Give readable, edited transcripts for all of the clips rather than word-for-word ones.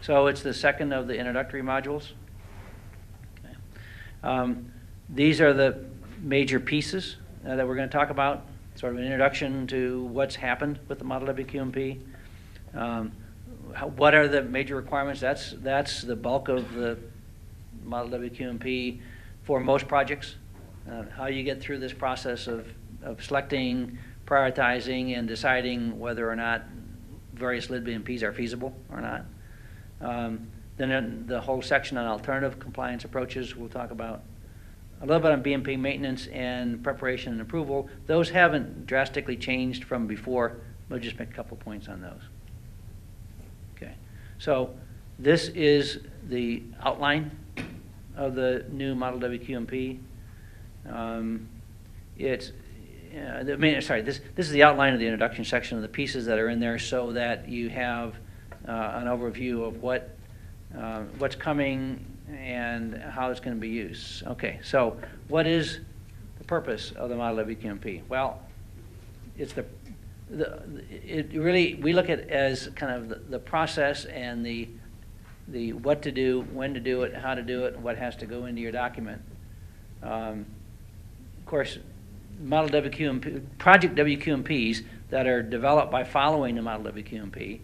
So it's the second of the introductory modules. Okay. These are the major pieces that we're going to talk about, sort of an introduction to what's happened with the Model WQMP. What are the major requirements? That's the bulk of the Model WQMP for most projects. How you get through this process of selecting, prioritizing, and deciding whether or not various LID BMPs are feasible or not. Then the whole section on alternative compliance approaches we'll talk about. A little bit on BMP maintenance and preparation and approval. Those haven't drastically changed from before. We'll just make a couple points on those. Okay, so this is the outline of the new Model WQMP. This is the outline of the introduction section of the pieces that are in there, so that you have an overview of what's coming and how it's going to be used. Okay, so what is the purpose of the Model WQMP? Well, it's we look at it as kind of the process and the what to do, when to do it, how to do it, and what has to go into your document. Of course, Model WQMP, project WQMPs that are developed by following the Model WQMP,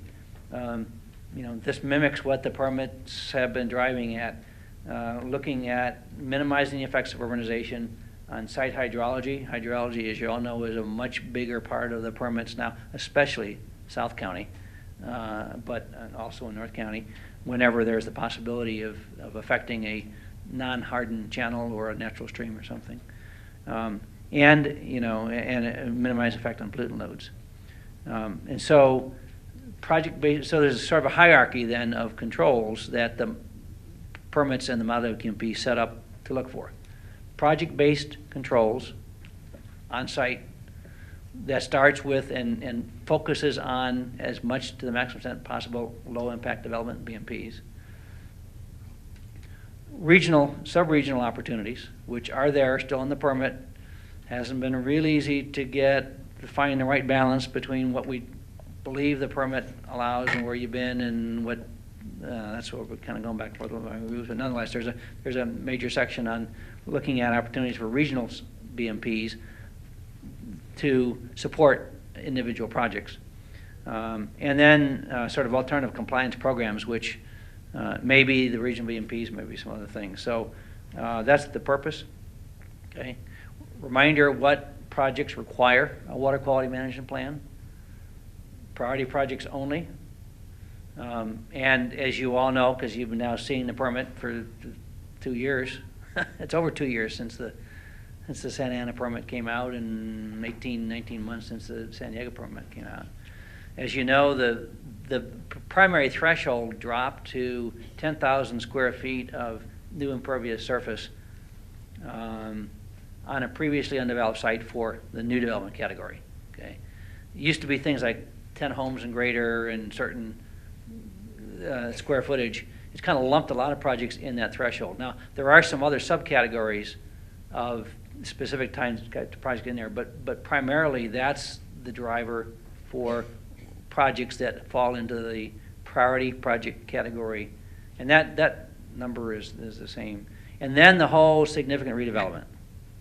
this mimics what the permits have been driving at, looking at minimizing the effects of urbanization on site hydrology. Hydrology, as you all know, is a much bigger part of the permits now, especially South County, but also in North County, whenever there's the possibility of affecting a non-hardened channel or a natural stream or something. And minimize effect on pollutant loads. And so project-based, so there's sort of a hierarchy then of controls that the permits and the Model WQMP set up to look for. Project-based controls on site that starts with and focuses on, as much to the maximum extent possible, low impact development BMPs. Regional, sub-regional opportunities, which are there still in the permit. Hasn't been real easy to find the right balance between what we believe the permit allows and where you've been and what. That's what we're kind of going back to my reviews. But nonetheless, there's a major section on looking at opportunities for regional BMPs to support individual projects, and then sort of alternative compliance programs, which maybe the regional BMPs, maybe some other things. So that's the purpose. Okay. Reminder what projects require a water quality management plan. Priority projects only. And as you all know, because you've been now seeing the permit for 2 years, it's over 2 years since the Santa Ana permit came out, and 19 months since the San Diego permit came out. As you know, the primary threshold dropped to 10,000 square feet of new impervious surface on a previously undeveloped site for the new development category. Okay, it used to be things like 10 homes and greater and certain square footage. It's kind of lumped a lot of projects in that threshold. Now, there are some other subcategories of specific types of project in there, but primarily that's the driver for projects that fall into the priority project category, and that number is the same. And then the whole significant redevelopment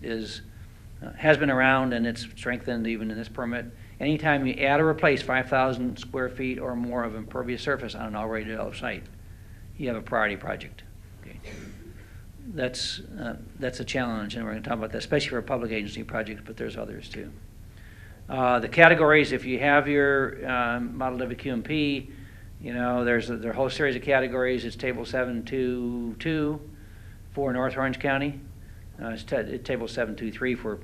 has been around, and it's strengthened even in this permit. Anytime you add or replace 5,000 square feet or more of impervious surface on an already developed site, you have a priority project. Okay. That's a challenge, and we're going to talk about that, especially for public agency projects, but there's others too. The categories, if you have your Model WQMP, there's a whole series of categories. It's Table 722 for North Orange County. It's Table 723 for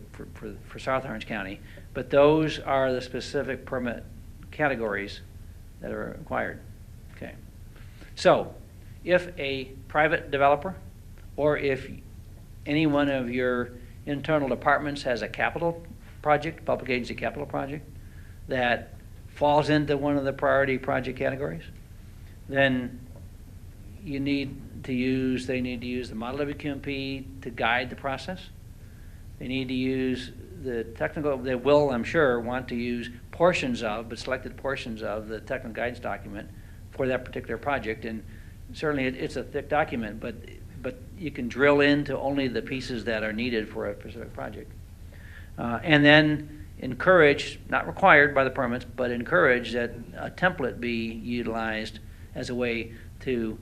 South Orange County. But those are the specific permit categories that are required. Okay. So if a private developer or if any one of your internal departments has a capital project, public agency capital project, that falls into one of the priority project categories, then they need to use the Model WQMP to guide the process. They need to use the technical, they will, I'm sure, want to use portions of, but selected portions of the technical guidance document for that particular project. And certainly it's a thick document, but you can drill into only the pieces that are needed for a specific project. And then encourage, not required by the permits, but encourage that a template be utilized as a way to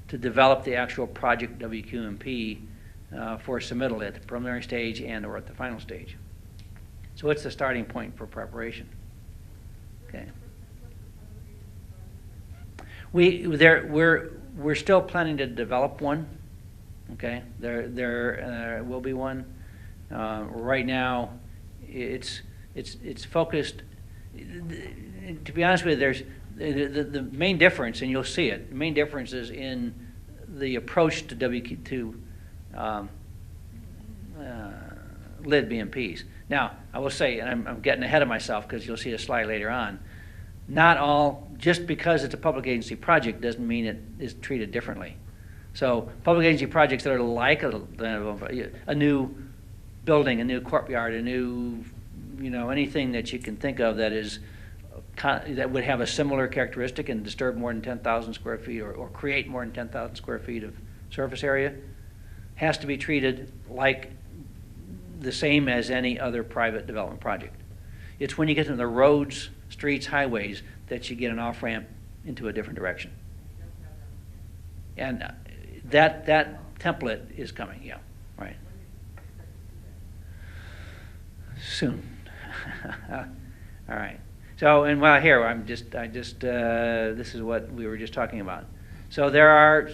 develop the actual project WQMP for submittal at the preliminary stage and or at the final stage. So it's the starting point for preparation. Okay. We're still planning to develop one. Okay, there will be one. Right now, it's focused. To be honest with you, there's the main difference, and you'll see it. The main difference is in the approach to lid BMPs. Now, I will say, and I'm getting ahead of myself because you'll see a slide later on. Not all, just because it's a public agency project doesn't mean it is treated differently. So public agency projects that are like a new building, a new courtyard, a new, anything that you can think of that is that would have a similar characteristic and disturb more than 10,000 square feet or create more than 10,000 square feet of surface area, has to be treated like the same as any other private development project. It's when you get to the roads, streets, highways that you get an off-ramp into a different direction. And that template is coming, yeah, right. Soon. All right. So, and while here, this is what we were just talking about. So there are,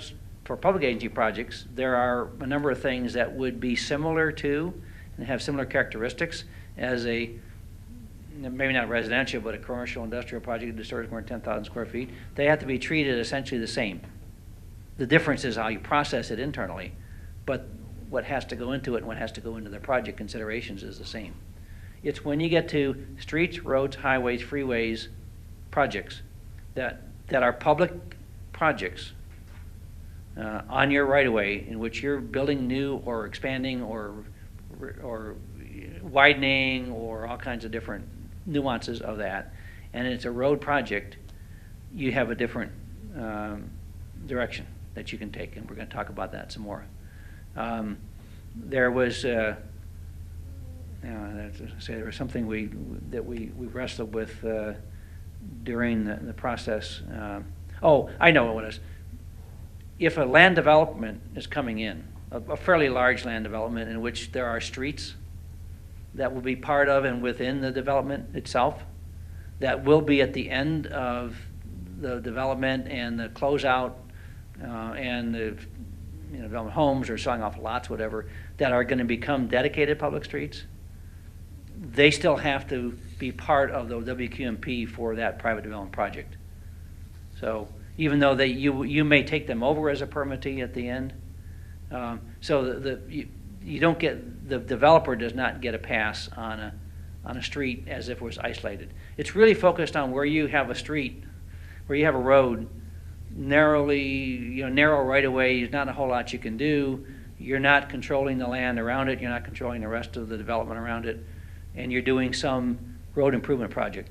for public agency projects, there are a number of things that would be similar to and have similar characteristics as a, maybe not residential, but a commercial industrial project that disturbs more than 10,000 square feet. They have to be treated essentially the same. The difference is how you process it internally, but what has to go into it and what has to go into the project considerations is the same. It's when you get to streets, roads, highways, freeways, projects that are public projects on your right-of-way in which you're building new or expanding or widening or all kinds of different nuances of that, and it's a road project, you have a different direction that you can take, and we're going to talk about that some more. There was there was something that we wrestled with during the process. Oh, I know what it is. If a land development is coming in, a fairly large land development in which there are streets that will be part of and within the development itself, that will be at the end of the development and the closeout and the development homes or selling off lots, whatever, that are going to become dedicated public streets, they still have to be part of the WQMP for that private development project. So even though you may take them over as a permittee at the end, so you don't get, the developer does not get a pass on a street as if it was isolated. It's really focused on where you have a street, where you have a road, narrowly, narrow right of way. There's not a whole lot you can do. You're not controlling the land around it. You're not controlling the rest of the development around it. And you're doing some road improvement project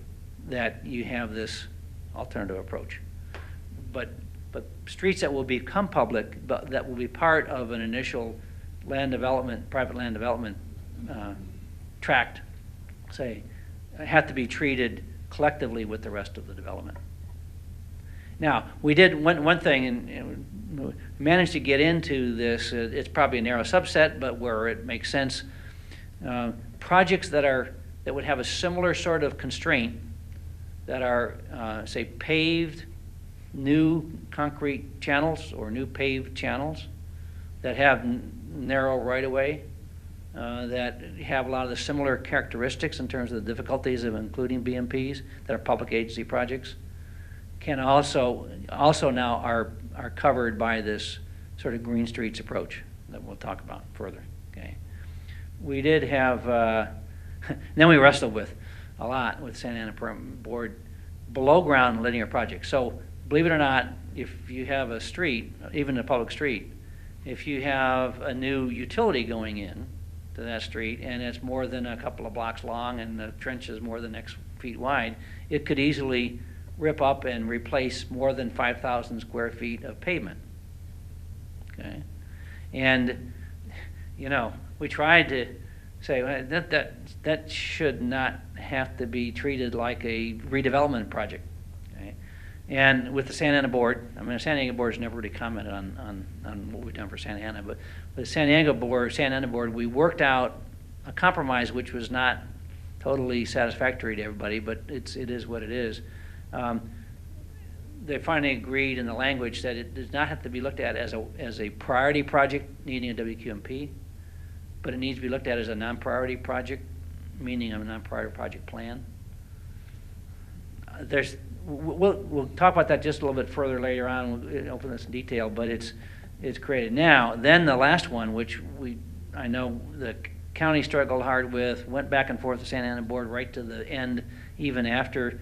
that you have this alternative approach. But streets that will become public, but that will be part of an initial land development, private land development tract, say, have to be treated collectively with the rest of the development. Now, we did one thing, and we managed to get into this. It's probably a narrow subset, but where it makes sense. Projects that would have a similar sort of constraint, that are, say, paved, new concrete channels or new paved channels that have narrow right-of-way, that have a lot of the similar characteristics in terms of the difficulties of including BMPs that are public agency projects, can also now are covered by this sort of green streets approach that we'll talk about further. Okay, we did have then we wrestled with a lot with Santana board below ground linear projects. So believe it or not, if you have a street, even a public street, if you have a new utility going in to that street and it's more than a couple of blocks long and the trench is more than X feet wide, it could easily rip up and replace more than 5,000 square feet of pavement okay? And, you know, we tried to say well, that should not have to be treated like a redevelopment project, okay? And with the Santa Ana board, I mean, the Santa Ana board's never really commented on what we've done for Santa Ana, but with the Santa Ana board, we worked out a compromise which was not totally satisfactory to everybody, but it is what it is. They finally agreed in the language that it does not have to be looked at as a priority project needing a WQMP, but it needs to be looked at as a non-priority project, meaning a non-priority project plan. We'll talk about that just a little bit further later on. We'll open this in detail, but it's created now. Then the last one, which I know the county struggled hard with, went back and forth with the Santa Ana board right to the end, even after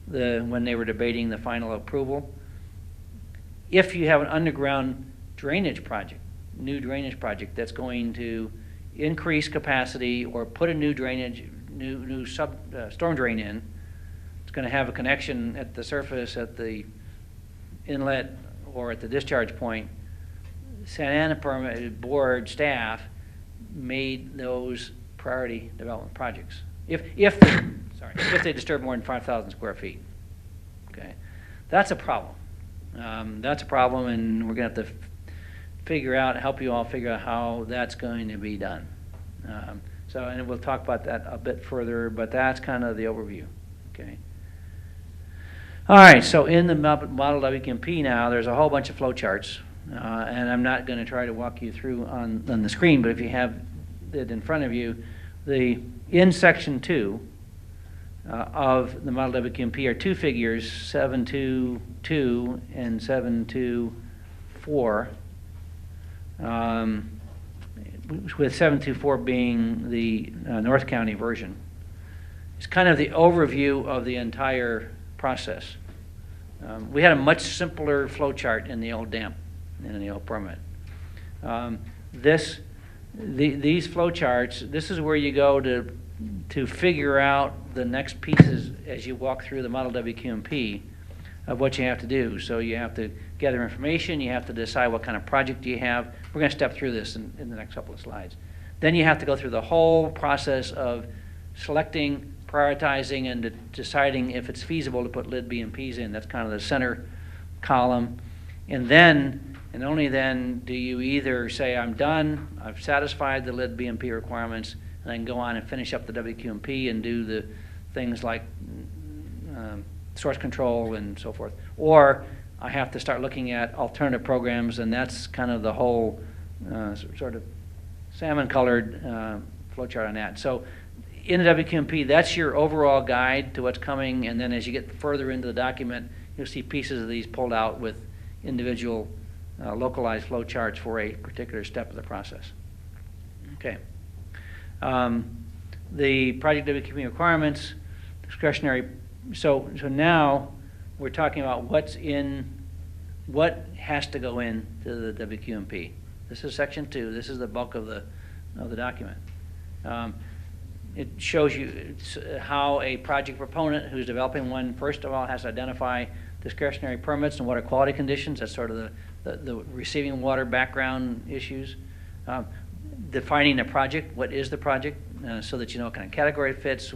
when they were debating the final approval. If you have an underground drainage project, new drainage project that's going to increase capacity or put a new storm drain in, it's going to have a connection at the surface, at the inlet, or at the discharge point. Santa Ana permit board staff made those priority development projects. If they disturb more than 5,000 square feet, okay, that's a problem. That's a problem, and we're going to have to help you all figure out how that's going to be done. And we'll talk about that a bit further, but that's kind of the overview, okay. All right, so in the model WQMP now, there's a whole bunch of flowcharts, and I'm not going to try to walk you through on the screen, but if you have it in front of you, in section 2 of the model WQMP are two figures, 722 and 724, with 724 being the North County version. It's kind of the overview of the entire process. We had a much simpler flow chart in the old DAMP, in the old permit. These flow charts, this is where you go to figure out the next pieces as you walk through the model WQMP of what you have to do. So you have to gather information, you have to decide what kind of project you have. We're going to step through this in the next couple of slides. Then you have to go through the whole process of selecting, prioritizing, and deciding if it's feasible to put lid BMPs in. That's kind of the center column. And then, and only then, do you either say, I'm done, I've satisfied the lid BMP requirements, and I can go on and finish up the WQMP and do the things like source control and so forth. Or I have to start looking at alternative programs, and that's kind of the whole sort of salmon-colored flowchart on that. So in the WQMP, that's your overall guide to what's coming, and then as you get further into the document, you'll see pieces of these pulled out with individual localized flowcharts for a particular step of the process. Okay. The project WQMP requirements, discretionary. So now we're talking about what has to go into the WQMP. This is section 2. This is the bulk of the document. It shows you how a project proponent who's developing one, first of all, has to identify discretionary permits and water quality conditions. That's sort of the receiving water background issues. Defining the project, what is the project, so that you know what kind of category it fits,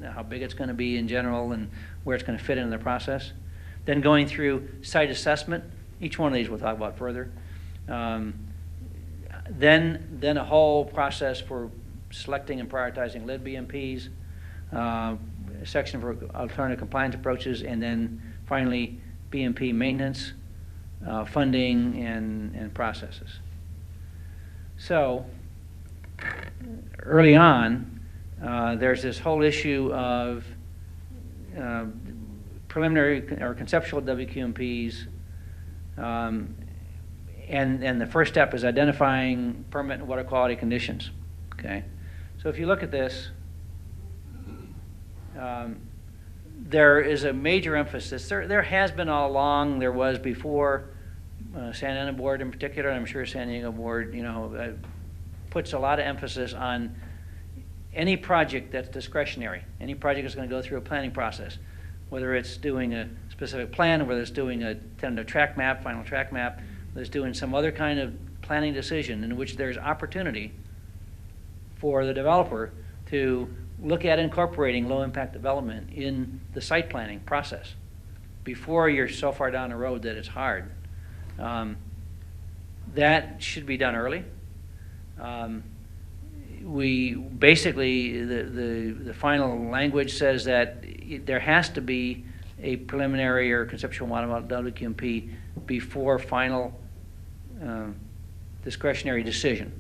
how big it's going to be in general, and where it's going to fit into the process. Then going through site assessment. Each one of these we'll talk about further. Then a whole process for selecting and prioritizing lid BMPs, a section for alternative compliance approaches, and then finally BMP maintenance, funding, and processes. So early on, there's this whole issue of preliminary or conceptual WQMPs, and the first step is identifying permit and water quality conditions. Okay, so if you look at this, there is a major emphasis. There has been all along. There was before. Santa Ana board in particular, and I'm sure San Diego board, puts a lot of emphasis on any project that's discretionary. Any project that's going to go through a planning process, whether it's doing a specific plan, whether it's doing a tentative track map, final track map, whether it's doing some other kind of planning decision in which there's opportunity for the developer to look at incorporating low-impact development in the site planning process before you're so far down the road that it's hard. That should be done early. We basically, the final language says that there has to be a preliminary or conceptual model WQMP before final discretionary decision,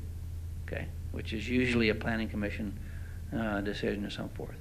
okay, which is usually a planning commission decision or so forth.